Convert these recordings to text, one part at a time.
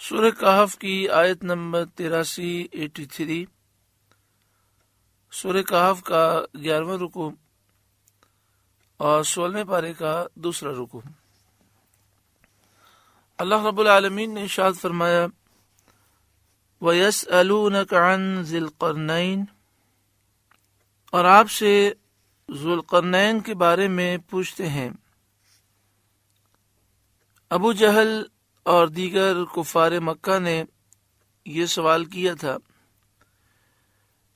سورہ کہف کی آیت نمبر 83 سورہ کہف کا 11واں رکوع اور 16ویں پارے کا دوسرا رکوع۔ اللہ رب العالمین نے ارشاد فرمایا وَيَسْأَلُونَكَ عَنْ ذِي الْقَرْنَيْنِ، اور آپ سے ذوالقرنین کے بارے میں پوچھتے ہیں۔ ابو جہل اور دیگر کفار مکہ نے یہ سوال کیا تھا،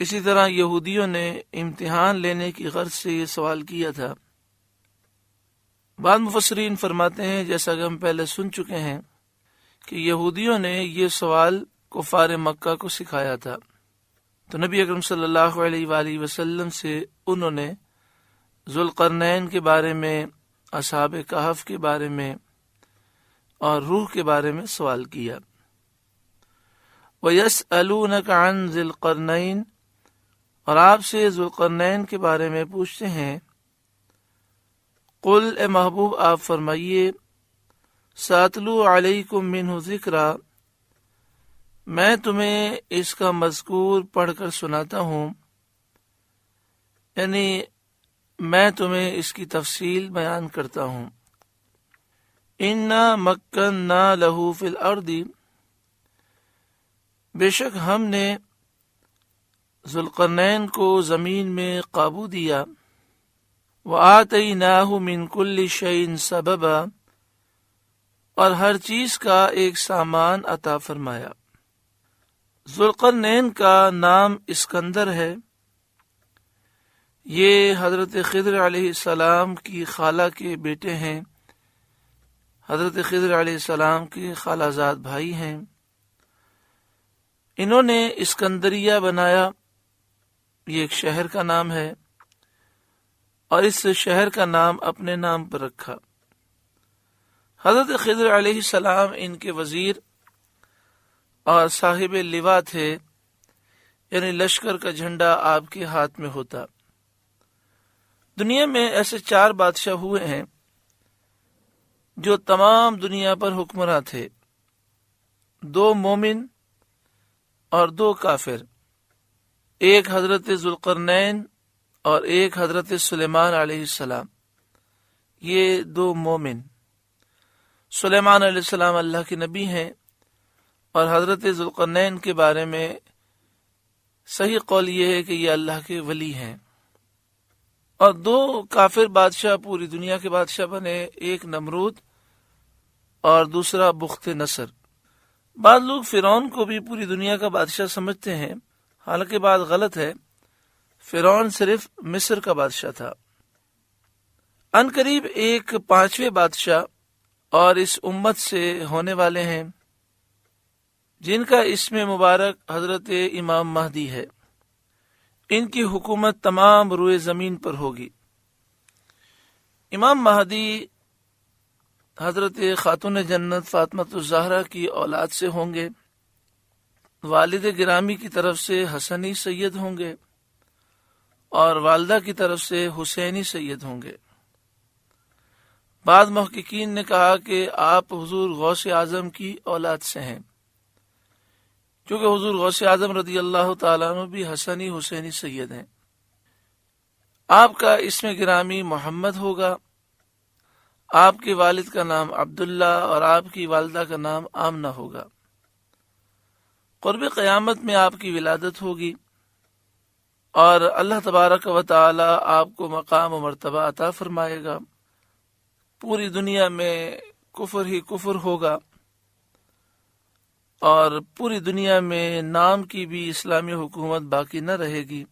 اسی طرح یہودیوں نے امتحان لینے کی غرض سے یہ سوال کیا تھا۔ بعض مفسرین فرماتے ہیں، جیسا کہ ہم پہلے سن چکے ہیں، کہ یہودیوں نے یہ سوال کفار مکہ کو سکھایا تھا، تو نبی اکرم صلی اللہ علیہ وآلہ وسلم سے انہوں نے ذوالقرنین کے بارے میں، اصحاب کہف کے بارے میں اور روح کے بارے میں سوال کیا۔ وَيَسْأَلُونَكَ عَنْ ذِي الْقَرْنَيْنِ، اور آپ سے ذوالقرنین کے بارے میں پوچھتے ہیں۔ قل، اے محبوب آپ فرمائیے، سَأَتْلُو عَلَيْكُم مِّنْهُ ذِكْرًا، میں تمہیں اس کا مذکور پڑھ کر سناتا ہوں، یعنی میں تمہیں اس کی تفصیل بیان کرتا ہوں۔ اِنَّا مَكَّنَّا لَهُ فِي الْأَرْضِ، بے شک ہم نے ذوالقرنین کو زمین میں قابو دیا۔ وَآتَيْنَاهُ مِنْ كُلِّ شَيْءٍ سَبَبًا، اور ہر چیز کا ایک سامان عطا فرمایا۔ ذوالقرنین کا نام اسکندر ہے، یہ حضرت خضر علیہ السلام کی خالہ کے بیٹے ہیں، حضرت خضر علیہ السلام کے خالہ زاد بھائی ہیں۔ انہوں نے اسکندریہ بنایا، یہ ایک شہر کا نام ہے، اور اس شہر کا نام اپنے نام پر رکھا۔ حضرت خضر علیہ السلام ان کے وزیر اور صاحب لواء تھے، یعنی لشکر کا جھنڈا آپ کے ہاتھ میں ہوتا۔ دنیا میں ایسے 4 بادشاہ ہوئے ہیں جو تمام دنیا پر حکمراں تھے، 2 مومن اور 2 کافر، ایک حضرت ذوالقرنین اور ایک حضرت سلیمان علیہ السلام، یہ 2 مومن۔ سلیمان علیہ السلام اللہ کے نبی ہیں، اور حضرت ذوالقرنین کے بارے میں صحیح قول یہ ہے کہ یہ اللہ کے ولی ہیں۔ اور 2 کافر بادشاہ پوری دنیا کے بادشاہ بنے، ایک نمرود اور دوسرا بخت نصر۔ بعض لوگ فرعون کو بھی پوری دنیا کا بادشاہ سمجھتے ہیں، حالانکہ بات غلط ہے، فرعون صرف مصر کا بادشاہ تھا۔ ان قریب ایک 5ویں بادشاہ اور اس امت سے ہونے والے ہیں، جن کا اسم مبارک حضرت امام مہدی ہے۔ ان کی حکومت تمام روئے زمین پر ہوگی۔ امام مہدی حضرت خاتون جنت فاطمہ الزہرا کی اولاد سے ہوں گے، والد گرامی کی طرف سے حسنی سید ہوں گے، اور والدہ کی طرف سے حسینی سید ہوں گے۔ بعض محققین نے کہا کہ آپ حضور غوث اعظم کی اولاد سے ہیں، کیونکہ حضور غوث اعظم رضی اللہ تعالیٰ عنہ بھی حسنی حسینی سید ہیں۔ آپ کا اسم گرامی محمد ہوگا، آپ کے والد کا نام عبداللہ اور آپ کی والدہ کا نام آمنہ ہوگا۔ قرب قیامت میں آپ کی ولادت ہوگی، اور اللہ تبارک و تعالی آپ کو مقام و مرتبہ عطا فرمائے گا۔ پوری دنیا میں کفر ہی کفر ہوگا، اور پوری دنیا میں نام کی بھی اسلامی حکومت باقی نہ رہے گی۔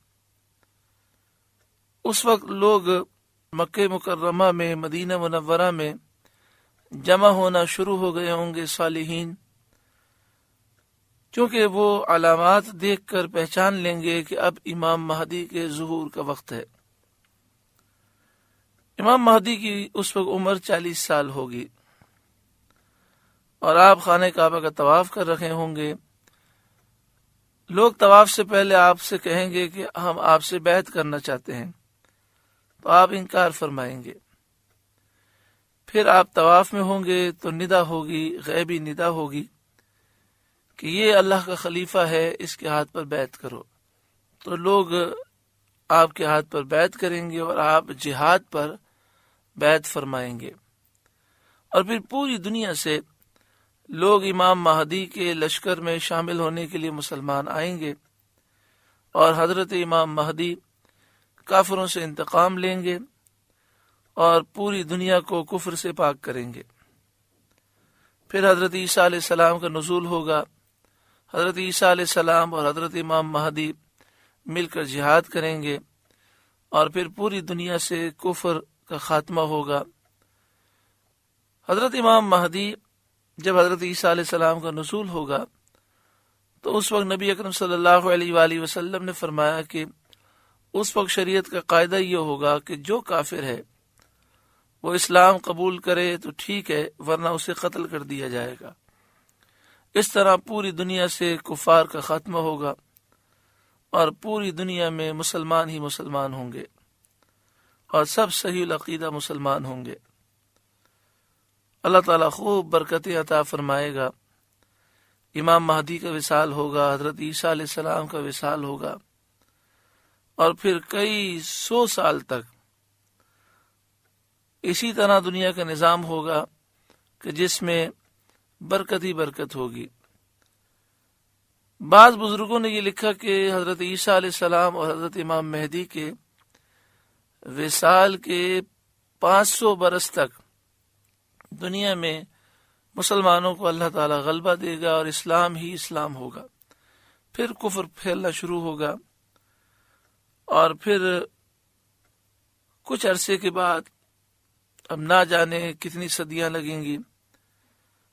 اس وقت لوگ مکہ مکرمہ میں، مدینہ منورہ میں جمع ہونا شروع ہو گئے ہوں گے صالحین، کیونکہ وہ علامات دیکھ کر پہچان لیں گے کہ اب امام مہدی کے ظہور کا وقت ہے۔ امام مہدی کی اس وقت عمر 40 سال ہوگی، اور آپ خانہ کعبہ کا طواف کر رہے ہوں گے۔ لوگ طواف سے پہلے آپ سے کہیں گے کہ ہم آپ سے بیعت کرنا چاہتے ہیں، تو آپ انکار فرمائیں گے۔ پھر آپ طواف میں ہوں گے تو ندا ہوگی، غیبی ندا ہوگی کہ یہ اللہ کا خلیفہ ہے، اس کے ہاتھ پر بیعت کرو۔ تو لوگ آپ کے ہاتھ پر بیعت کریں گے اور آپ جہاد پر بیعت فرمائیں گے، اور پھر پوری دنیا سے لوگ امام مہدی کے لشکر میں شامل ہونے کے لیے مسلمان آئیں گے، اور حضرت امام مہدی کافروں سے انتقام لیں گے اور پوری دنیا کو کفر سے پاک کریں گے۔ پھر حضرت عیسیٰ علیہ السلام کا نزول ہوگا، حضرت عیسیٰ علیہ السلام اور حضرت امام مہدی مل کر جہاد کریں گے، اور پھر پوری دنیا سے کفر کا خاتمہ ہوگا۔ حضرت امام مہدی جب حضرت عیسیٰ علیہ السلام کا نزول ہوگا تو اس وقت نبی اکرم صلی اللہ علیہ وآلہ وسلم نے فرمایا کہ اس وقت شریعت کا قاعدہ یہ ہوگا کہ جو کافر ہے وہ اسلام قبول کرے تو ٹھیک ہے، ورنہ اسے قتل کر دیا جائے گا۔ اس طرح پوری دنیا سے کفار کا خاتمہ ہوگا اور پوری دنیا میں مسلمان ہی مسلمان ہوں گے اور سب صحیح العقیدہ مسلمان ہوں گے۔ اللہ تعالیٰ خوب برکتیں عطا فرمائے گا۔ امام مہدی کا وصال ہوگا، حضرت عیسیٰ علیہ السلام کا وصال ہوگا، اور پھر کئی 100 سال تک اسی طرح دنیا کا نظام ہوگا کہ جس میں برکت ہی برکت ہوگی۔ بعض بزرگوں نے یہ لکھا کہ حضرت عیسیٰ علیہ السلام اور حضرت امام مہدی کے وصال کے 500 برس تک دنیا میں مسلمانوں کو اللہ تعالی غلبہ دے گا اور اسلام ہی اسلام ہوگا، پھر کفر پھیلنا شروع ہوگا، اور پھر کچھ عرصے کے بعد، اب نہ جانے کتنی صدیاں لگیں گی،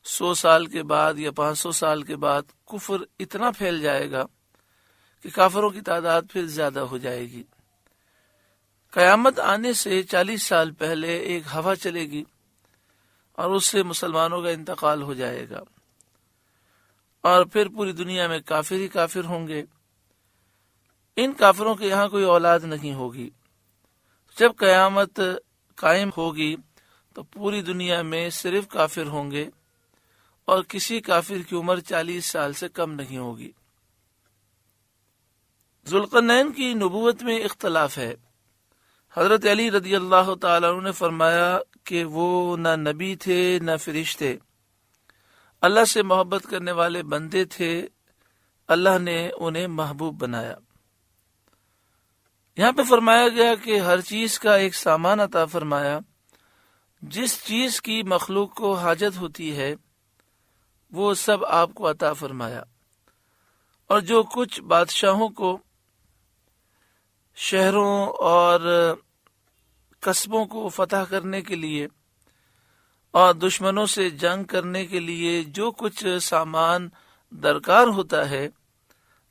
100 سال کے بعد یا 500 سال کے بعد کفر اتنا پھیل جائے گا کہ کافروں کی تعداد پھر زیادہ ہو جائے گی۔ قیامت آنے سے 40 سال پہلے ایک ہوا چلے گی اور اس سے مسلمانوں کا انتقال ہو جائے گا، اور پھر پوری دنیا میں کافر ہی کافر ہوں گے۔ ان کافروں کے یہاں کوئی اولاد نہیں ہوگی۔ جب قیامت قائم ہوگی تو پوری دنیا میں صرف کافر ہوں گے، اور کسی کافر کی عمر 40 سال سے کم نہیں ہوگی۔ ذوالقرنین کی نبوت میں اختلاف ہے۔ حضرت علی رضی اللہ تعالیٰ عنہ نے فرمایا کہ وہ نہ نبی تھے نہ فرشتے، اللہ سے محبت کرنے والے بندے تھے، اللہ نے انہیں محبوب بنایا۔ یہاں پہ فرمایا گیا کہ ہر چیز کا ایک سامان عطا فرمایا، جس چیز کی مخلوق کو حاجت ہوتی ہے وہ سب آپ کو عطا فرمایا، اور جو کچھ بادشاہوں کو شہروں اور قصبوں کو فتح کرنے کے لیے اور دشمنوں سے جنگ کرنے کے لیے جو کچھ سامان درکار ہوتا ہے،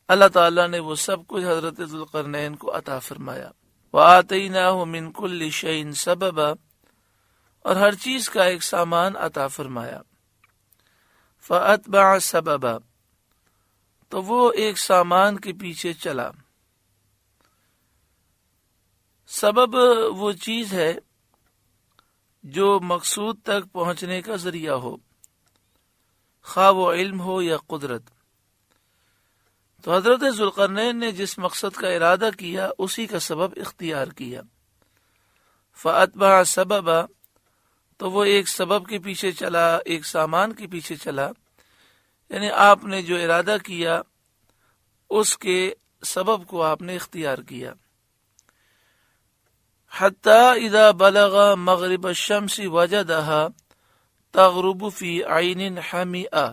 اللہ تعالیٰ نے وہ سب کچھ حضرت ذوالقرنین کو عطا فرمایا۔ وَآتَيْنَاهُ مِنْ كُلِّ شَيْءٍ سَبَبًا، اور ہر چیز کا ایک سامان عطا فرمایا۔ فَأَتْبَعَ سَبَبًا، تو وہ ایک سامان کے پیچھے چلا۔ سبب وہ چیز ہے جو مقصود تک پہنچنے کا ذریعہ ہو، خواہ وہ علم ہو یا قدرت۔ تو حضرت ذوالقرنین نے جس مقصد کا ارادہ کیا اسی کا سبب اختیار کیا۔ فَأَتْبَعَ سَبَبًا، تو وہ ایک سبب کے پیچھے چلا، ایک سامان کے پیچھے چلا، یعنی آپ نے جو ارادہ کیا اس کے سبب کو آپ نے اختیار کیا۔ حَتَّى إِذَا بَلَغَ مَغْرِبَ الشَّمْسِ وَجَدَهَا تَغْرُبُ فِي عَيْنٍ حَمِئَةٍ،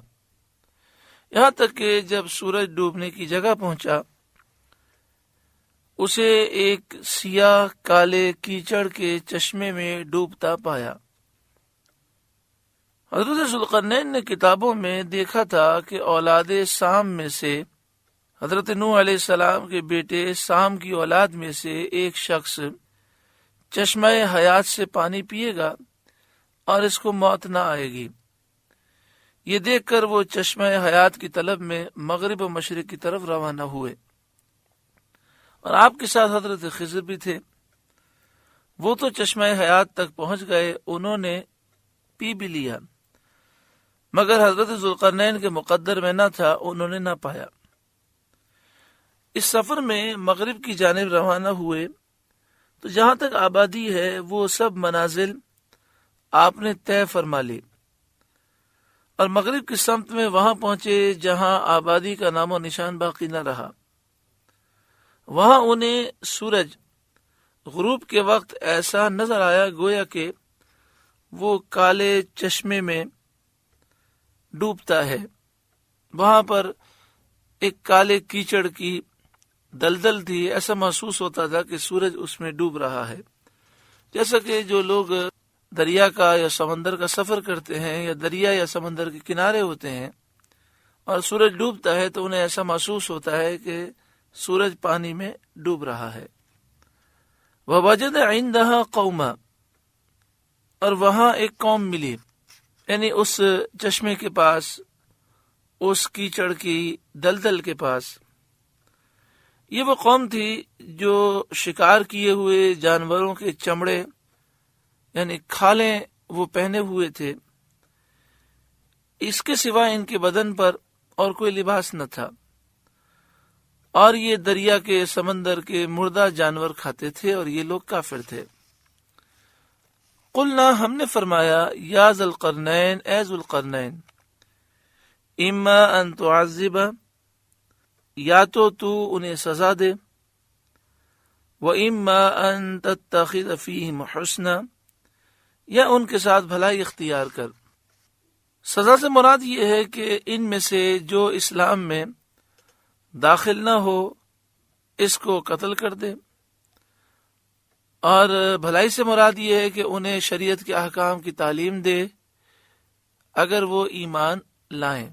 یہاں تک کہ جب سورج ڈوبنے کی جگہ پہنچا اسے ایک سیاہ کالے کیچڑ کے چشمے میں ڈوبتا پایا۔ حضرت ذوالقرنین نے کتابوں میں دیکھا تھا کہ اولاد سام میں سے، حضرت نوح علیہ السلام کے بیٹے سام کی اولاد میں سے ایک شخص چشمہ حیات سے پانی پیے گا اور اس کو موت نہ آئے گی۔ یہ دیکھ کر وہ چشمہ حیات کی طلب میں مغرب و مشرق کی طرف روانہ ہوئے، اور آپ کے ساتھ حضرت خضر بھی تھے۔ وہ تو چشمہ حیات تک پہنچ گئے، انہوں نے پی بھی لیا، مگر حضرت ذوالقرنین کے مقدر میں نہ تھا، انہوں نے نہ پایا۔ اس سفر میں مغرب کی جانب روانہ ہوئے تو جہاں تک آبادی ہے وہ سب منازل آپ نے طے فرما لی، اور مغرب کی سمت میں وہاں پہنچے جہاں آبادی کا نام و نشان باقی نہ رہا۔ وہاں انہیں سورج غروب کے وقت ایسا نظر آیا گویا کہ وہ کالے چشمے میں ڈوبتا ہے۔ وہاں پر ایک کالے کیچڑ کی دلدل تھی، ایسا محسوس ہوتا تھا کہ سورج اس میں ڈوب رہا ہے، جیسا کہ جو لوگ دریا کا یا سمندر کا سفر کرتے ہیں یا دریا یا سمندر کے کنارے ہوتے ہیں اور سورج ڈوبتا ہے تو انہیں ایسا محسوس ہوتا ہے کہ سورج پانی میں ڈوب رہا ہے۔ وَوَجَدَ عِندَهَا قَوْمًا، اور وہاں ایک قوم ملی، یعنی اس چشمے کے پاس، اس کیچڑ کی دلدل کے پاس۔ یہ وہ قوم تھی جو شکار کیے ہوئے جانوروں کے چمڑے یعنی کھالیں وہ پہنے ہوئے تھے، اس کے سوا ان کے بدن پر اور کوئی لباس نہ تھا، اور یہ دریا کے سمندر کے مردہ جانور کھاتے تھے، اور یہ لوگ کافر تھے۔ قلنا، ہم نے فرمایا، یا ذی القرنین، اے ذو القرنین، اما ان تعذب، یا تو انہیں سزا دے، و اما ان تتخذ فیہم حسنا، یا ان کے ساتھ بھلائی اختیار کر۔ سزا سے مراد یہ ہے کہ ان میں سے جو اسلام میں داخل نہ ہو اس کو قتل کر دے، اور بھلائی سے مراد یہ ہے کہ انہیں شریعت کے احکام کی تعلیم دے اگر وہ ایمان لائیں۔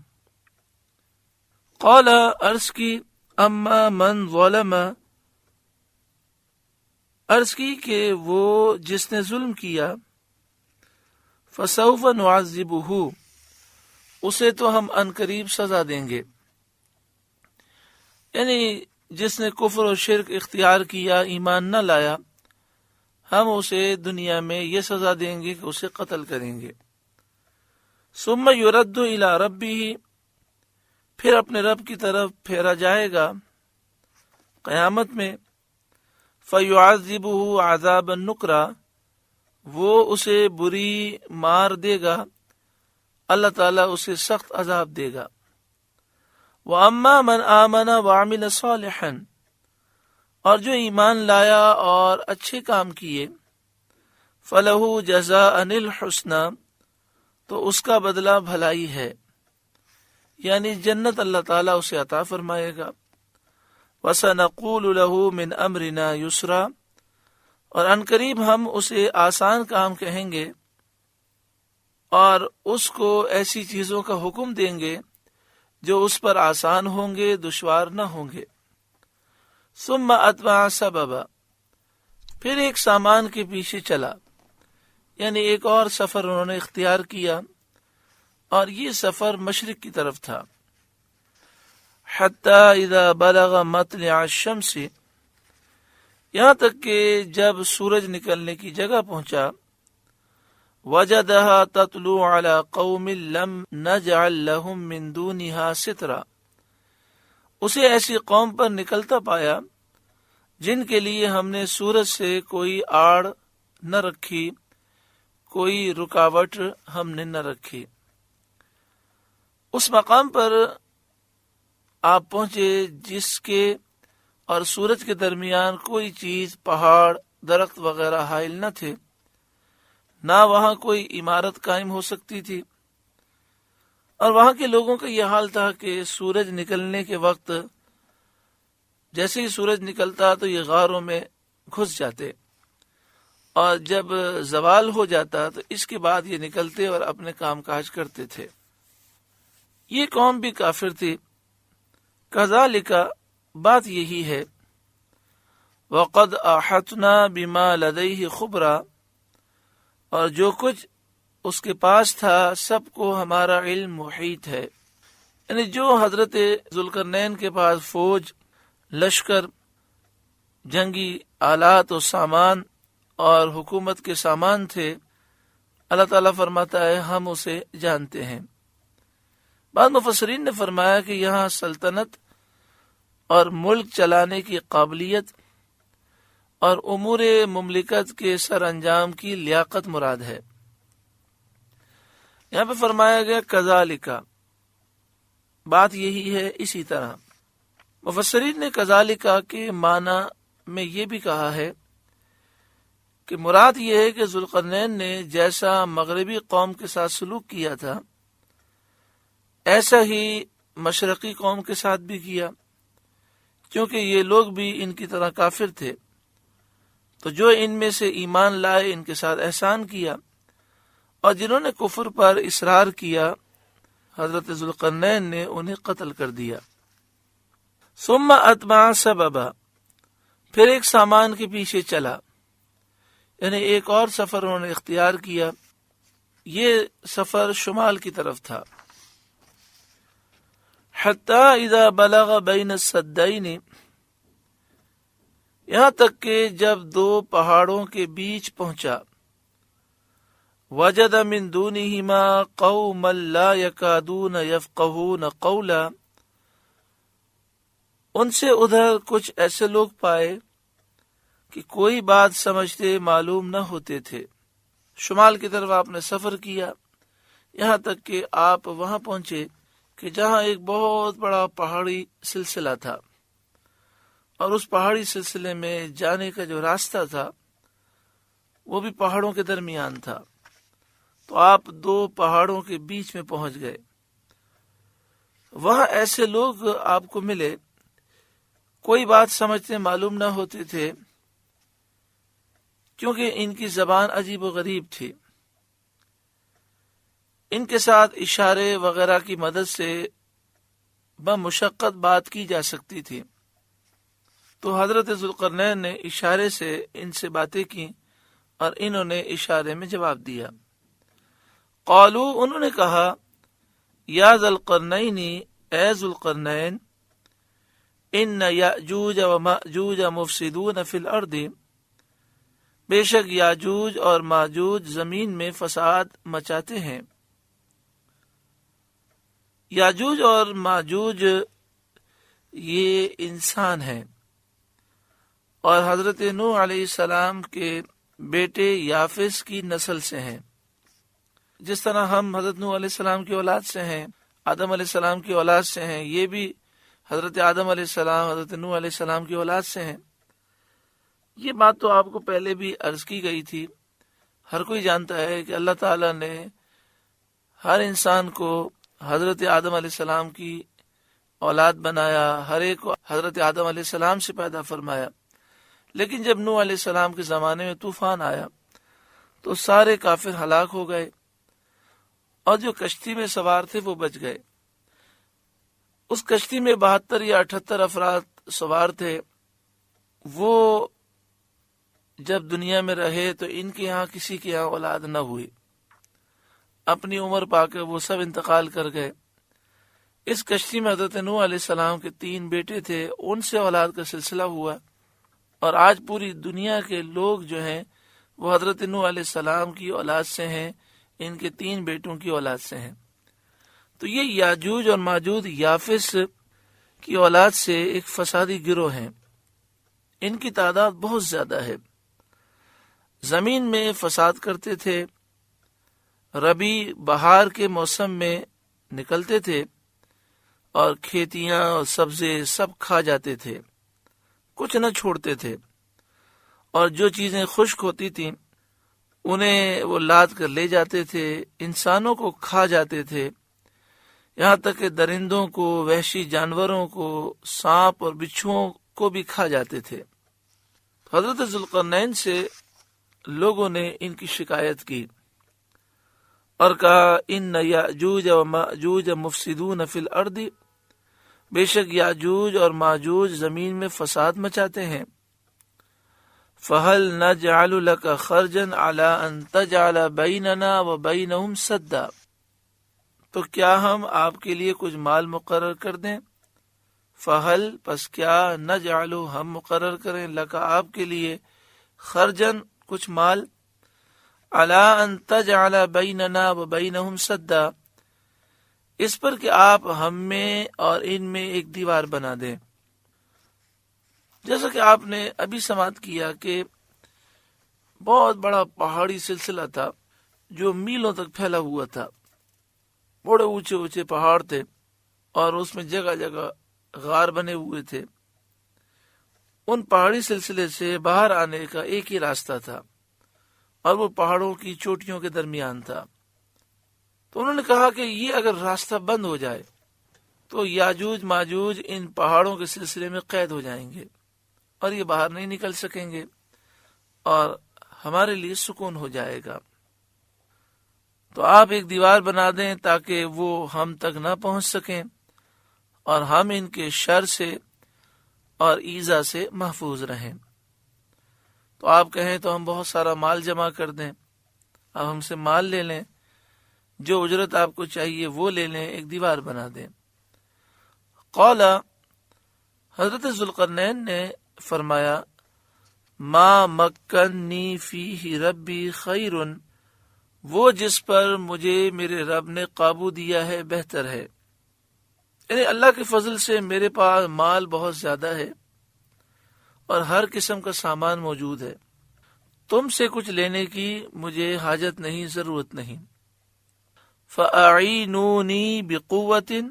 قال، عرض کی، اما من ظلم، عرض کی کہ وہ جس نے ظلم کیا، فسوف نعذبہ، اسے تو ہم عنقریب سزا دیں گے، یعنی جس نے کفر و شرک اختیار کیا، ایمان نہ لایا، ہم اسے دنیا میں یہ سزا دیں گے کہ اسے قتل کریں گے۔ ثم یرد الی ربہ، پھر اپنے رب کی طرف پھیرا جائے گا قیامت میں، فیعذبہ عذابا نکرا، وہ اسے بری مار دے گا، اللہ تعالیٰ اسے سخت عذاب دے گا۔ وَأَمَّا مَنْ آمَنَ وَعَمِلَ صَالِحًا، اور جو ایمان لایا اور اچھے کام کیے، فَلَهُ جَزَاءً الْحُسْنَى، تو اس کا بدلہ بھلائی ہے، یعنی جنت اللہ تعالیٰ اسے عطا فرمائے گا۔ وَسَنَقُولُ لَهُ مِنْ أَمْرِنَا يُسْرًا، اور عنقریب ہم اسے آسان کام کہیں گے اور اس کو ایسی چیزوں کا حکم دیں گے جو اس پر آسان ہوں گے، دشوار نہ ہوں گے۔ ثم اتبع سببا، پھر ایک سامان کے پیچھے چلا، یعنی ایک اور سفر انہوں نے اختیار کیا، اور یہ سفر مشرق کی طرف تھا۔ حتی اذا بلغ مطلع الشمس، یہاں تک کہ جب سورج نکلنے کی جگہ پہنچا، وجدها تطلع على قوم لم نجعل لهم من دونها سترا، اسے ایسی قوم پر نکلتا پایا جن کے لیے ہم نے سورج سے کوئی آڑ نہ رکھی، کوئی رکاوٹ ہم نے نہ رکھی۔ اس مقام پر آپ پہنچے جس کے اور سورج کے درمیان کوئی چیز، پہاڑ، درخت وغیرہ حائل نہ تھے، نہ وہاں کوئی عمارت قائم ہو سکتی تھی، اور وہاں کے لوگوں کا یہ حال تھا کہ سورج نکلنے کے وقت جیسے ہی سورج نکلتا تو یہ غاروں میں گھس جاتے، اور جب زوال ہو جاتا تو اس کے بعد یہ نکلتے اور اپنے کام کاج کرتے تھے۔ یہ قوم بھی کافر تھی۔ کذالک، بات یہی ہے، وقد احطنا بما لدیہ خبرا، اور جو کچھ اس کے پاس تھا سب کو ہمارا علم محیط ہے، یعنی جو حضرت ذوالقرنین کے پاس فوج، لشکر، جنگی آلات و سامان اور حکومت کے سامان تھے، اللہ تعالیٰ فرماتا ہے ہم اسے جانتے ہیں۔ بعض مفسرین نے فرمایا کہ یہاں سلطنت اور ملک چلانے کی قابلیت اور امور مملکت کے سر انجام کی لیاقت مراد ہے۔ یہاں پہ فرمایا گیا کذالک، بات یہی ہے اسی طرح۔ مفسرین نے کذالک کے معنی میں یہ بھی کہا ہے کہ مراد یہ ہے کہ ذوالقرنین نے جیسا مغربی قوم کے ساتھ سلوک کیا تھا ایسا ہی مشرقی قوم کے ساتھ بھی کیا، کیونکہ یہ لوگ بھی ان کی طرح کافر تھے، تو جو ان میں سے ایمان لائے ان کے ساتھ احسان کیا، اور جنہوں نے کفر پر اصرار کیا حضرت ذوالقرنین نے انہیں قتل کر دیا۔ ثم اتبع سببا، پھر ایک سامان کے پیچھے چلا، یعنی ایک اور سفر انہوں نے اختیار کیا۔ یہ سفر شمال کی طرف تھا۔ حتی اذا بلغ بین السدین، یہاں تک کہ جب دو پہاڑوں کے بیچ پہنچا، وجد من دونہما قوما لا یکادون یفقہون قولا، ان سے ادھر کچھ ایسے لوگ پائے کہ کوئی بات سمجھتے معلوم نہ ہوتے تھے۔ شمال کی طرف آپ نے سفر کیا، یہاں تک کہ آپ وہاں پہنچے کہ جہاں ایک بہت بڑا پہاڑی سلسلہ تھا، اور اس پہاڑی سلسلے میں جانے کا جو راستہ تھا وہ بھی پہاڑوں کے درمیان تھا، تو آپ دو پہاڑوں کے بیچ میں پہنچ گئے۔ وہاں ایسے لوگ آپ کو ملے، کوئی بات سمجھتے معلوم نہ ہوتے تھے، کیونکہ ان کی زبان عجیب و غریب تھی۔ ان کے ساتھ اشارے وغیرہ کی مدد سے بمشقت بات کی جا سکتی تھی، تو حضرت ذوالقرنین نے اشارے سے ان سے باتیں کی اور انہوں نے اشارے میں جواب دیا۔ قالو، انہوں نے کہا، یا ذوالقرنین، اے ذوالقرنین، ان یاجوج و ماجوج مفسدون فی الارض، بے شک یاجوج اور ماجوج زمین میں فساد مچاتے ہیں۔ یاجوج اور ماجوج یہ انسان ہیں، اور حضرت نوح علیہ السلام کے بیٹے یافس کی نسل سے ہیں۔ جس طرح ہم حضرت نوح علیہ السلام کی اولاد سے ہیں، آدم علیہ السلام کی اولاد سے ہیں، یہ بھی حضرت آدم علیہ السلام حضرت نوح علیہ السلام کی اولاد سے ہیں۔ یہ بات تو آپ کو پہلے بھی عرض کی گئی تھی۔ ہر کوئی جانتا ہے کہ اللہ تعالیٰ نے ہر انسان کو حضرت آدم علیہ السلام کی اولاد بنایا، ہر ایک کو حضرت آدم علیہ السلام سے پیدا فرمایا، لیکن جب نوح علیہ السلام کے زمانے میں طوفان آیا تو سارے کافر ہلاک ہو گئے، اور جو کشتی میں سوار تھے وہ بچ گئے۔ اس کشتی میں 72 یا 78 افراد سوار تھے۔ وہ جب دنیا میں رہے تو ان کے یہاں کسی کے یہاں اولاد نہ ہوئی، اپنی عمر پا کے وہ سب انتقال کر گئے۔ اس کشتی میں حضرت نوح علیہ السلام کے 3 بیٹے تھے، ان سے اولاد کا سلسلہ ہوا، اور آج پوری دنیا کے لوگ جو ہیں وہ حضرت نوح علیہ السلام کی اولاد سے ہیں، ان کے 3 بیٹوں کی اولاد سے ہیں۔ تو یہ یاجوج اور ماجوج یافس کی اولاد سے ایک فسادی گروہ ہیں۔ ان کی تعداد بہت زیادہ ہے، زمین میں فساد کرتے تھے، ربیع بہار کے موسم میں نکلتے تھے اور کھیتیاں اور سبزے سب کھا جاتے تھے، کچھ نہ چھوڑتے تھے، اور جو چیزیں خشک ہوتی تھیں انہیں وہ لاد کر لے جاتے تھے، انسانوں کو کھا جاتے تھے، یہاں تک کہ درندوں کو، وحشی جانوروں کو، سانپ اور بچھوؤں کو بھی کھا جاتے تھے۔ حضرت ذوالقرنین سے لوگوں نے ان کی شکایت کی اور کہا، ان یاجوج و ماجوج مفسدون فی الارض، بے شک یاجوج اور ماجوج زمین میں فساد مچاتے ہیں۔ فہل نجعل لک خرجا علی ان تجعل بیننا و بینہم سدا، تو کیا ہم آپ کے لیے کچھ مال مقرر کر دیں؟ فہل، پس کیا، نجعل، ہم مقرر کریں، لک، آپ کے لیے، خرجن، کچھ مال، علی ان تجعل بیننا و بینہم سدا، اس پر کہ آپ ہم میں اور ان میں ایک دیوار بنا دیں۔ جیسا کہ آپ نے ابھی سماعت کیا کہ بہت بڑا پہاڑی سلسلہ تھا جو میلوں تک پھیلا ہوا تھا، بڑے اونچے اونچے پہاڑ تھے اور اس میں جگہ جگہ غار بنے ہوئے تھے۔ ان پہاڑی سلسلے سے باہر آنے کا ایک ہی راستہ تھا اور وہ پہاڑوں کی چوٹیوں کے درمیان تھا۔ تو انہوں نے کہا کہ یہ اگر راستہ بند ہو جائے تو یاجوج ماجوج ان پہاڑوں کے سلسلے میں قید ہو جائیں گے اور یہ باہر نہیں نکل سکیں گے اور ہمارے لیے سکون ہو جائے گا۔ تو آپ ایک دیوار بنا دیں تاکہ وہ ہم تک نہ پہنچ سکیں اور ہم ان کے شر سے اور ایذا سے محفوظ رہیں۔ تو آپ کہیں تو ہم بہت سارا مال جمع کر دیں، آپ ہم سے مال لے لیں، جو اجرت آپ کو چاہیے وہ لے لیں، ایک دیوار بنا دیں۔ قال، حضرت ذوالقرنین نے فرمایا، ما مکنی فیہ ربی خیر، وہ جس پر مجھے میرے رب نے قابو دیا ہے بہتر ہے، یعنی اللہ کے فضل سے میرے پاس مال بہت زیادہ ہے اور ہر قسم کا سامان موجود ہے، تم سے کچھ لینے کی مجھے حاجت نہیں، ضرورت نہیں۔ فَأَعِینُونِی بِقُوَّةٍ،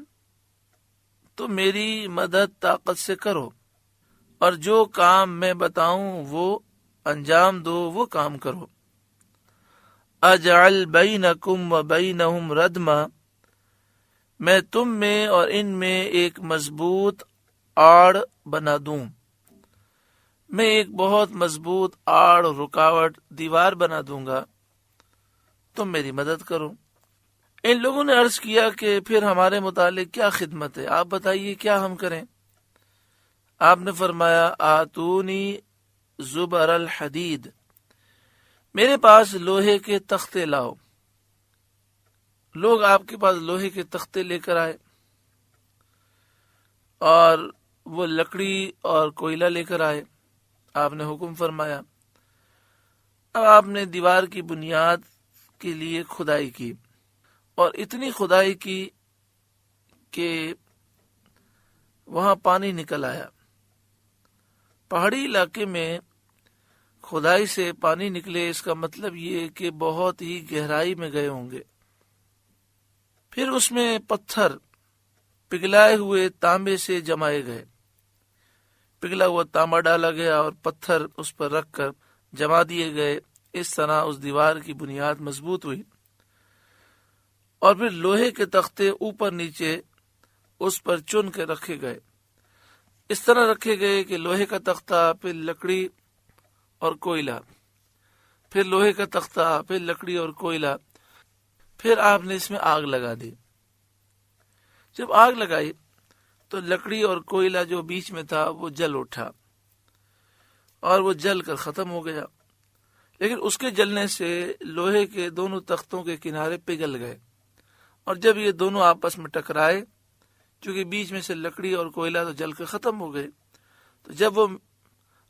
تو میری مدد طاقت سے کرو اور جو کام میں بتاؤں وہ انجام دو، وہ کام کرو۔ اجعل بینکم و بینہم ردما، میں تم میں اور ان میں ایک مضبوط آڑ بنا دوں، میں ایک بہت مضبوط آڑ، رکاوٹ، دیوار بنا دوں گا، تم میری مدد کرو۔ ان لوگوں نے عرض کیا کہ پھر ہمارے متعلق کیا خدمت ہے، آپ بتائیے کیا ہم کریں؟ آپ نے فرمایا، آتونی زبر الحدید، میرے پاس لوہے کے تختے لاؤ۔ لوگ آپ کے پاس لوہے کے تختے لے کر آئے اور وہ لکڑی اور کوئلہ لے کر آئے۔ آپ نے حکم فرمایا۔ اب آپ نے دیوار کی بنیاد کے لیے کھدائی کی اور اتنی کھدائی کی کہ وہاں پانی نکل آیا۔ پہاڑی علاقے میں کھدائی سے پانی نکلے، اس کا مطلب یہ کہ بہت ہی گہرائی میں گئے ہوں گے۔ پھر اس میں پتھر پگھلائے ہوئے تانبے سے جمائے گئے، پگھلا ہوا تانبا ڈالا گیا اور پتھر اس پر رکھ کر جما دیے گئے۔ اس طرح اس دیوار کی بنیاد مضبوط ہوئی اور پھر لوہے کے تختے اوپر نیچے اس پر چن کے رکھے گئے، اس طرح رکھے گئے کہ لوہے کا تختہ، پھر لکڑی اور کوئلہ، پھر لوہے کا تختہ، پھر لکڑی اور کوئلہ۔ پھر آپ نے اس میں آگ لگا دی۔ جب آگ لگائی تو لکڑی اور کوئلہ جو بیچ میں تھا وہ جل اٹھا اور وہ جل کر ختم ہو گیا، لیکن اس کے جلنے سے لوہے کے دونوں تختوں کے کنارے پگھل گئے، اور جب یہ دونوں آپس میں ٹکرائے، چونکہ بیچ میں سے لکڑی اور کوئلہ تو جل کر ختم ہو گئے، تو جب وہ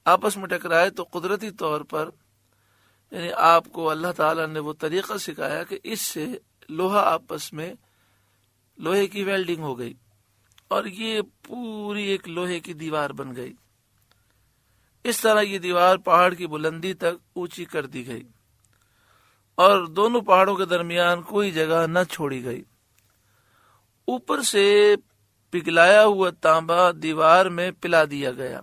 آپس میں ٹکرائے تو قدرتی طور پر یعنی آپ کو اللہ تعالیٰ نے وہ طریقہ سکھایا کہ اس سے لوہا آپس میں لوہے کی ویلڈنگ ہو گئی اور یہ پوری ایک لوہے کی دیوار بن گئی۔ اس طرح یہ دیوار پہاڑ کی بلندی تک اونچی کر دی گئی اور دونوں پہاڑوں کے درمیان کوئی جگہ نہ چھوڑی گئی۔ اوپر سے پگھلایا ہوا تانبا دیوار میں پلا دیا گیا،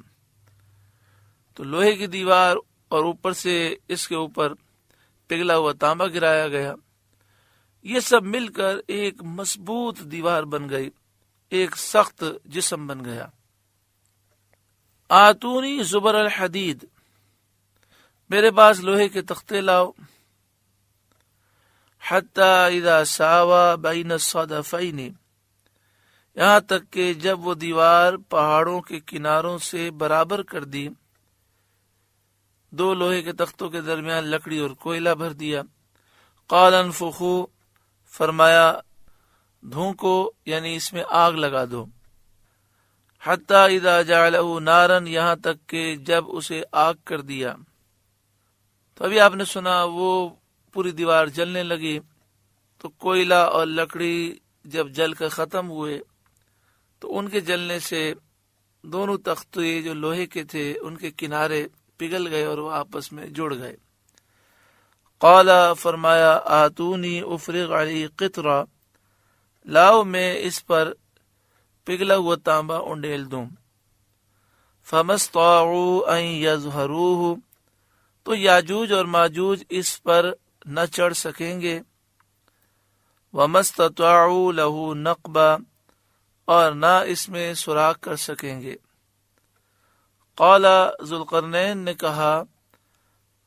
تو لوہے کی دیوار اور اوپر سے اس کے اوپر پگھلا ہوا تانبا گرایا گیا۔ یہ سب مل کر ایک مضبوط دیوار بن گئی، ایک سخت جسم بن گیا۔ آتونی زبر الحدید، میرے پاس لوہے کے تختے لاؤ۔ حتی اذا ساوا بین الصدفین، یہاں تک کہ جب وہ دیوار پہاڑوں کے کناروں سے برابر کر دی، دو لوہے کے تختوں کے درمیان لکڑی اور کوئلہ بھر دیا۔ قال انفخوا، فرمایا دھونکو، یعنی اس میں آگ لگا دو۔ حتی اذا جعلہ نارا، یہاں تک کہ جب اسے آگ کر دیا، تو ابھی آپ نے سنا وہ پوری دیوار جلنے لگی، تو کوئلہ اور لکڑی جب جل کر ختم ہوئے تو ان کے جلنے سے دونوں تختے جو لوہے کے تھے ان کے کنارے پگھل گئے اور وہ آپس میں جڑ گئے۔ قال، فرمایا، آتونی افرغ علی قطرہ، لاؤ میں اس پر پگھلا ہوا تانبا انڈیل دوں۔ فمستطاعوا ان یظہروہ، تو یاجوج اور ماجوج اس پر نہ چڑھ سکیں گے۔ ومستطاعوا لہ نقبا، اور نہ اس میں سوراخ کر سکیں گے۔ قال، ذوالقرنین نے کہا،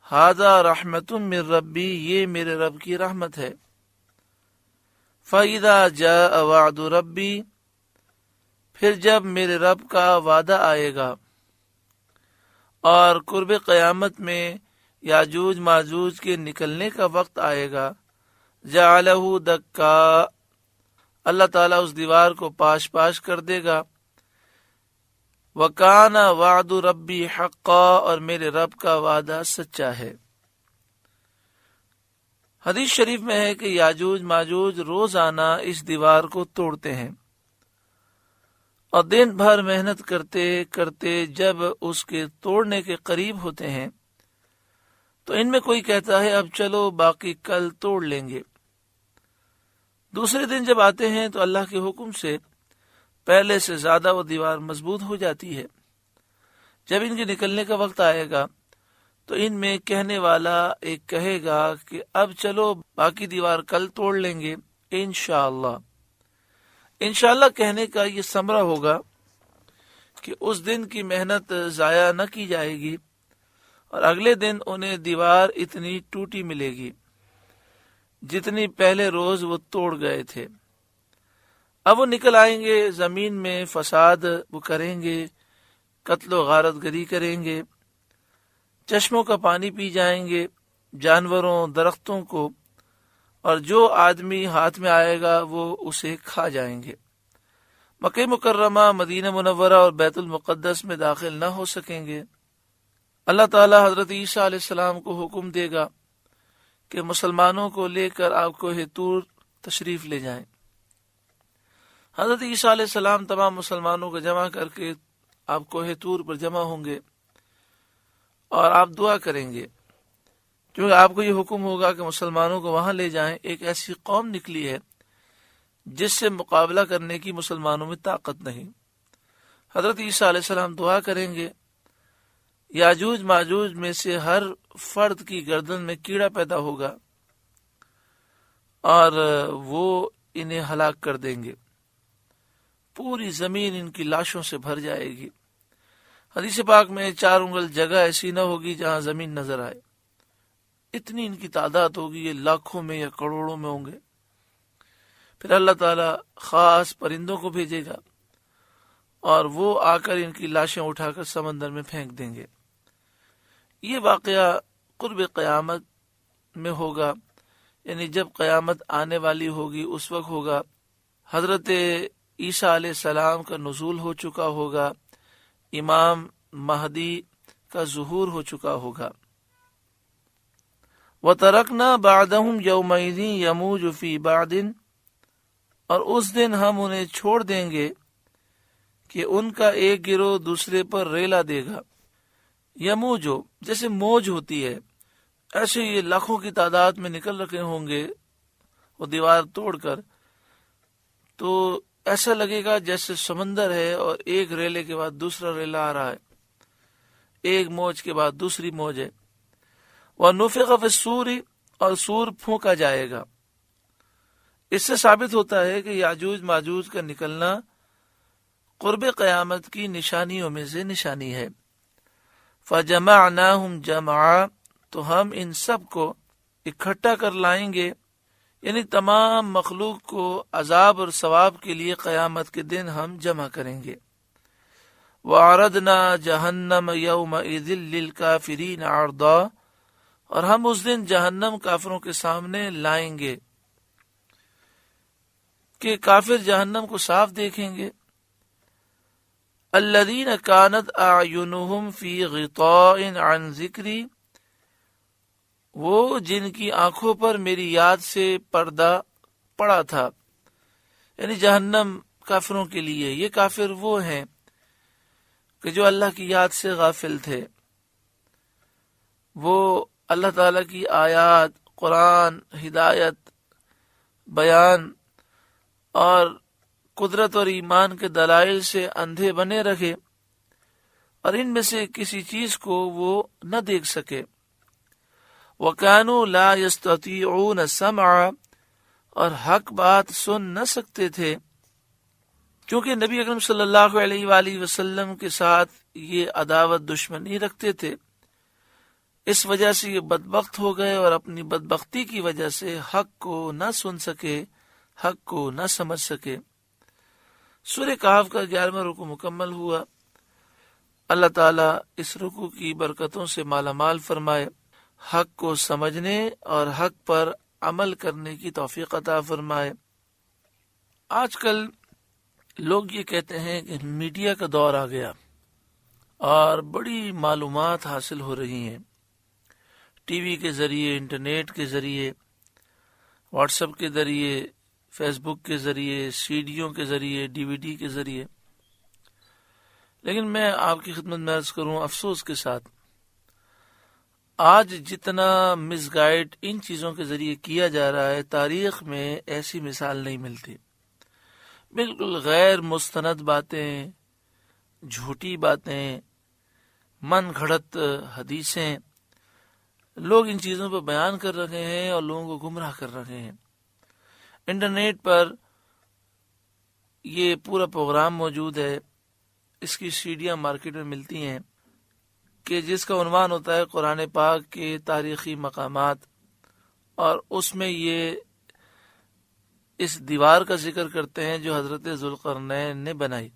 ھذا رحمت من ربی، یہ میرے رب کی رحمت ہے۔ فَإِذَا جَاءَ وَعْدُ ربی، پھر جب میرے رب کا وعدہ آئے گا اور قرب قیامت میں یاجوج ماجوج کے نکلنے کا وقت آئے گا، جعلہ دکا، اللہ تعالیٰ اس دیوار کو پاش پاش کر دے گا۔ وَكَانَ وَعْدُ رَبِّي حَقًّا، اور میرے رب کا وعدہ سچا ہے۔ حدیث شریف میں ہے کہ یاجوج ماجوج روزانہ اس دیوار کو توڑتے ہیں اور دن بھر محنت کرتے کرتے جب اس کے توڑنے کے قریب ہوتے ہیں تو ان میں کوئی کہتا ہے اب چلو باقی کل توڑ لیں گے۔ دوسرے دن جب آتے ہیں تو اللہ کے حکم سے پہلے سے زیادہ وہ دیوار مضبوط ہو جاتی ہے۔ جب ان کے نکلنے کا وقت آئے گا تو ان میں کہنے والا ایک کہے گا کہ اب چلو باقی دیوار کل توڑ لیں گے انشاءاللہ۔ انشاءاللہ کہنے کا یہ ثمرہ ہوگا کہ اس دن کی محنت ضائع نہ کی جائے گی اور اگلے دن انہیں دیوار اتنی ٹوٹی ملے گی جتنی پہلے روز وہ توڑ گئے تھے۔ اب وہ نکل آئیں گے، زمین میں فساد وہ کریں گے، قتل و غارت گری کریں گے، چشموں کا پانی پی جائیں گے، جانوروں درختوں کو، اور جو آدمی ہاتھ میں آئے گا وہ اسے کھا جائیں گے۔ مکہ مکرمہ، مدینہ منورہ اور بیت المقدس میں داخل نہ ہو سکیں گے۔ اللہ تعالی حضرت عیسیٰ علیہ السلام کو حکم دے گا کہ مسلمانوں کو لے کر آپ کوہ طور تشریف لے جائیں۔ حضرت عیسیٰ علیہ السلام تمام مسلمانوں کو جمع کر کے آپ کوہ طور پر جمع ہوں گے اور آپ دعا کریں گے، کیونکہ آپ کو یہ حکم ہوگا کہ مسلمانوں کو وہاں لے جائیں۔ ایک ایسی قوم نکلی ہے جس سے مقابلہ کرنے کی مسلمانوں میں طاقت نہیں۔ حضرت عیسیٰ علیہ السلام دعا کریں گے، یاجوج ماجوج میں سے ہر فرد کی گردن میں کیڑا پیدا ہوگا اور وہ انہیں ہلاک کر دیں گے، پوری زمین ان کی لاشوں سے بھر جائے گی۔ حدیث پاک میں 4 انگل جگہ ایسی نہ ہوگی جہاں زمین نظر آئے، اتنی ان کی تعداد ہوگی، یہ لاکھوں میں یا کروڑوں میں ہوں گے۔ پھر اللہ تعالیٰ خاص پرندوں کو بھیجے گا اور وہ آ کر ان کی لاشیں اٹھا کر سمندر میں پھینک دیں گے۔ یہ واقعہ قرب قیامت میں ہوگا، یعنی جب قیامت آنے والی ہوگی اس وقت ہوگا۔ حضرت عیسیٰ علیہ السلام کا نزول ہو چکا ہوگا، امام مہدی کا ظہور ہو چکا ہوگا۔ وَتَرَكْنَا بَعْدَهُمْ يَوْمَئِذٍ يَمُوجُ فِي بَعْدٍ، اور اس دن ہم انہیں چھوڑ دیں گے کہ ان کا ایک گروہ دوسرے پر ریلا دے گا۔ یموجو جیسے موج ہوتی ہے، ایسے یہ لاکھوں کی تعداد میں نکل رکھے ہوں گے وہ دیوار توڑ کر، تو ایسا لگے گا جیسے سمندر ہے اور ایک ریلے کے بعد دوسرا ریلا آ رہا ہے، ایک موج کے بعد دوسری موج ہے۔ وَنُفِخَ فِي الصُّورِ، اور سور پھونکا جائے گا۔ اس سے ثابت ہوتا ہے کہ یاجوج ماجوج کا نکلنا قرب قیامت کی نشانیوں میں سے نشانی ہے۔ فَجَمَعْنَاهُمْ جَمْعًا، تو ہم ان سب کو اکٹھا کر لائیں گے، یعنی تمام مخلوق کو عذاب اور ثواب کے لیے قیامت کے دن ہم جمع کریں گے۔ وَعَرَضْنَا جَهَنَّمَ يَوْمَئِذٍ لِّلْكَافِرِينَ عَرْضًا، اور ہم اس دن جہنم کافروں کے سامنے لائیں گے کہ کافر جہنم کو صاف دیکھیں گے۔ الذین، کانت اعینہم فی غطاء عن ذکری، وہ جن کی آنکھوں پر میری یاد سے پردہ پڑا تھا، یعنی جہنم کافروں کے لیے. یہ کافر وہ ہیں کہ جو اللہ کی یاد سے غافل تھے. وہ اللہ تعالیٰ کی آیات، قرآن، ہدایت، بیان اور قدرت اور ایمان کے دلائل سے اندھے بنے رکھے اور ان میں سے کسی چیز کو وہ نہ دیکھ سکے. وَكَانُوا لَا يَسْتَطِيعُونَ السَّمْعَ، اور حق بات سن نہ سکتے تھے، کیونکہ نبی اکرم صلی اللہ علیہ وآلہ وسلم کے ساتھ یہ عداوت دشمنی رکھتے تھے. اس وجہ سے یہ بدبخت ہو گئے اور اپنی بدبختی کی وجہ سے حق کو نہ سن سکے، حق کو نہ سمجھ سکے. سورہ کہف کا 11واں رکوع مکمل ہوا. اللہ تعالیٰ اس رکوع کی برکتوں سے مالا مال فرمائے، حق کو سمجھنے اور حق پر عمل کرنے کی توفیق عطا فرمائے. آج کل لوگ یہ کہتے ہیں کہ میڈیا کا دور آ گیا اور بڑی معلومات حاصل ہو رہی ہیں، ٹی وی کے ذریعے، انٹرنیٹ کے ذریعے، واٹس ایپ کے ذریعے، فیس بک کے ذریعے، سی ڈیوں کے ذریعے، ڈی وی ڈی کے ذریعے. لیکن میں آپ کی خدمت میں عرض کروں افسوس کے ساتھ، آج جتنا مس گائیڈ ان چیزوں کے ذریعے کیا جا رہا ہے، تاریخ میں ایسی مثال نہیں ملتی. بالکل غیر مستند باتیں، جھوٹی باتیں، من گھڑت حدیثیں لوگ ان چیزوں پر بیان کر رہے ہیں اور لوگوں کو گمراہ کر رہے ہیں. انٹرنیٹ پر یہ پورا پروگرام موجود ہے، اس کی سیڈیاں مارکیٹ میں ملتی ہیں کہ جس کا عنوان ہوتا ہے قرآن پاک کے تاریخی مقامات، اور اس میں یہ اس دیوار کا ذکر کرتے ہیں جو حضرت ذوالقرنین نے بنائی.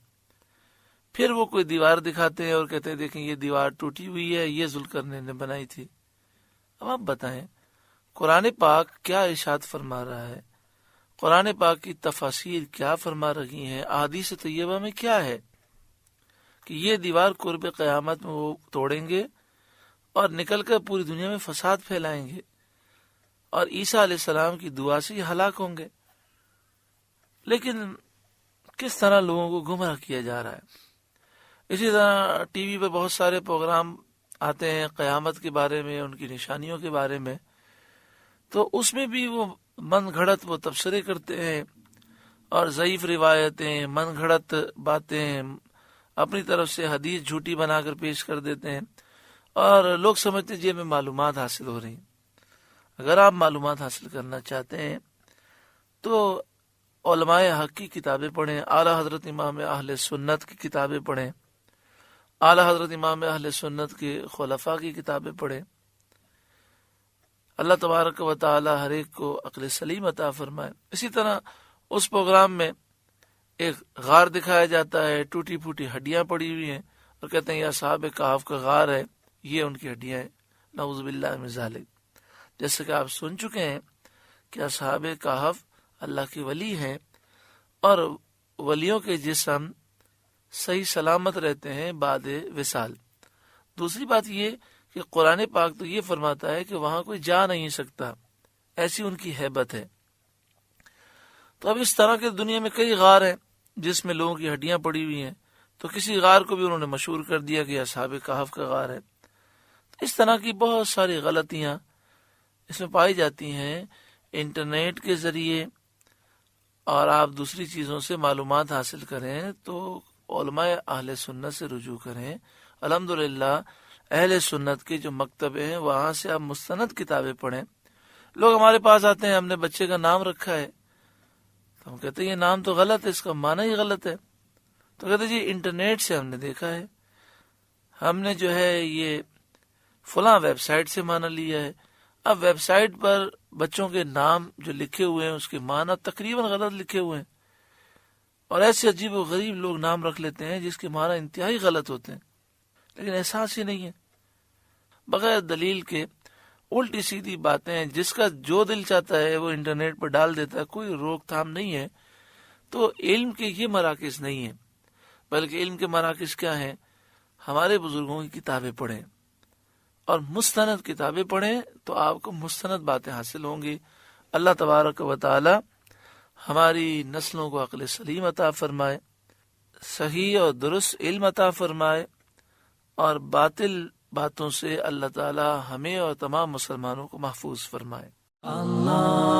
پھر وہ کوئی دیوار دکھاتے ہیں اور کہتے ہیں دیکھیں یہ دیوار ٹوٹی ہوئی ہے، یہ ذوالقرنین نے بنائی تھی. اب آپ بتائیں قرآن پاک کیا ارشاد فرما رہا ہے، قرآن پاک کی تفاسیر کیا فرما رہی ہیں، احادیث طیبہ میں کیا ہے کہ یہ دیوار قرب قیامت میں وہ توڑیں گے اور نکل کر پوری دنیا میں فساد پھیلائیں گے اور عیسیٰ علیہ السلام کی دعا سے یہ ہلاک ہوں گے. لیکن کس طرح لوگوں کو گمراہ کیا جا رہا ہے. اسی طرح ٹی وی پہ بہت سارے پروگرام آتے ہیں قیامت کے بارے میں، ان کی نشانیوں کے بارے میں، تو اس میں بھی وہ من گھڑت وہ تبصرے کرتے ہیں اور ضعیف روایتیں، من گھڑت باتیں، اپنی طرف سے حدیث جھوٹی بنا کر پیش کر دیتے ہیں اور لوگ سمجھتے ہیں جی ہمیں معلومات حاصل ہو رہی ہیں. اگر آپ معلومات حاصل کرنا چاہتے ہیں تو علماء حق کی کتابیں پڑھیں، اعلیٰ حضرت امام اہل سنت کی کتابیں پڑھیں، اعلیٰ حضرت امام اہل سنت کے خلفاء کی کتابیں پڑھیں. اللہ تبارک و تعالی ہر ایک کو عقل سلیم عطا فرمائے. اسی طرح اس پروگرام میں ایک غار دکھایا جاتا ہے، ٹوٹی پھوٹی ہڈیاں پڑی ہوئی ہیں اور کہتے ہیں یہ اصحاب کہف کا غار ہے، یہ ان کی ہڈیاں ہیں. نعوذ باللہ من ذالک. جیسے کہ آپ سن چکے ہیں کہ اصحاب کہف اللہ کے ولی ہیں اور ولیوں کے جسم صحیح سلامت رہتے ہیں بعد وصال. دوسری بات یہ کہ قرآن پاک تو یہ فرماتا ہے کہ وہاں کوئی جا نہیں سکتا، ایسی ان کی ہیبت ہے. تو اب اس طرح کے دنیا میں کئی غار ہیں جس میں لوگوں کی ہڈیاں پڑی ہوئی ہیں، تو کسی غار کو بھی انہوں نے مشہور کر دیا کہ اصحاب کہف کا غار ہے. اس طرح کی بہت ساری غلطیاں اس میں پائی جاتی ہیں. انٹرنیٹ کے ذریعے اور آپ دوسری چیزوں سے معلومات حاصل کریں تو علماء اہل سنت سے رجوع کریں. الحمدللہ اہل سنت کے جو مکتب ہیں وہاں سے آپ مستند کتابیں پڑھیں. لوگ ہمارے پاس آتے ہیں، ہم نے بچے کا نام رکھا ہے، تو ہم کہتے ہیں یہ نام تو غلط ہے، اس کا معنی ہی غلط ہے. تو کہتے ہیں جی انٹرنیٹ سے ہم نے دیکھا ہے، ہم نے جو ہے یہ فلاں ویب سائٹ سے معنی لیا ہے. اب ویب سائٹ پر بچوں کے نام جو لکھے ہوئے ہیں اس کے معنی تقریباً غلط لکھے ہوئے ہیں، اور ایسے عجیب و غریب لوگ نام رکھ لیتے ہیں جس کے معنی انتہائی غلط ہوتے ہیں، لیکن احساس ہی نہیں ہے. بغیر دلیل کے الٹی سیدھی باتیں ہیں، جس کا جو دل چاہتا ہے وہ انٹرنیٹ پر ڈال دیتا ہے، کوئی روک تھام نہیں ہے. تو علم کے یہ مراکز نہیں ہیں، بلکہ علم کے مراکز کیا ہیں؟ ہمارے بزرگوں کی کتابیں پڑھیں اور مستند کتابیں پڑھیں تو آپ کو مستند باتیں حاصل ہوں گی۔ اللہ تبارک و تعالی ہماری نسلوں کو عقل سلیم عطا فرمائے، صحیح اور درست علم عطا فرمائے، اور باطل باتوں سے اللہ تعالی ہمیں اور تمام مسلمانوں کو محفوظ فرمائے۔ اللہ